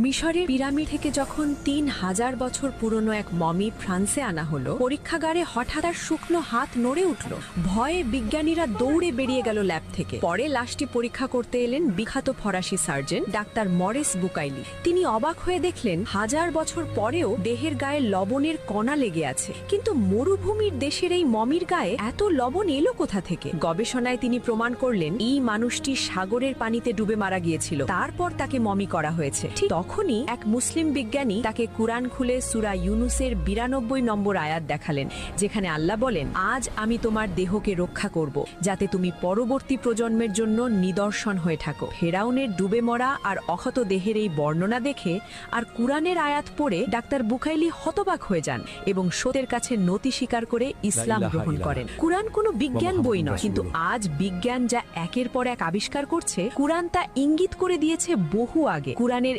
মিশরের পিরামিড থেকে যখন ৩,০০০ বছর পুরনো এক মমি ফ্রান্সে আনা হলো, পরীক্ষাগারে হঠাৎ আর শুকনো হাত নড়ে উঠল। ভয়ে বিজ্ঞানীরা দৌড়ে বেরিয়ে গেল ল্যাব থেকে। পরে লাশটি পরীক্ষা করতে এলেন বিখ্যাত ফরাসি সার্জন ডাক্তার মরিস বুকাইলি। তিনি অবাক হয়ে দেখলেন ১০০০ বছর পরেও দেহের গায়ে লবণের কণা লেগে আছে। কিন্তু মরুভূমির দেশের এই মমির গায়ে এত লবণ এলো কোথা থেকে? গবেষণায় তিনি প্রমাণ করলেন এই মানুষটি সাগরের পানিতে ডুবে মারা গিয়েছিল, তারপর তাকে মমি করা হয়েছে। ঠিক তখনই এক মুসলিম বিজ্ঞানী তাকে কুরআন খুলে সূরা ইউনুসের ৯২ নম্বর আয়াত দেখালেন, যেখানে আল্লাহ বলেন, আজ আমি তোমার দেহকে রক্ষা করব, যাতে তুমি পরবর্তী প্রজন্মের জন্য নিদর্শন হয়ে থাকো। ফেরাউনের ডুবে মরা আর অক্ষত দেহের এই বর্ণনা দেখে আর কুরআনের আয়াত পড়ে ডাক্তার বুকাইলি হতবাক হয়ে যান এবং সত্যের কাছে নতি স্বীকার করে ইসলাম গ্রহণ করেন। কুরআন কোনো বিজ্ঞান বই নয়, কিন্তু আজ বিজ্ঞান যা একের পর এক আবিষ্কার করছে, কুরআন তা ইঙ্গিত করে দিয়েছে বহু আগে। কুরআনের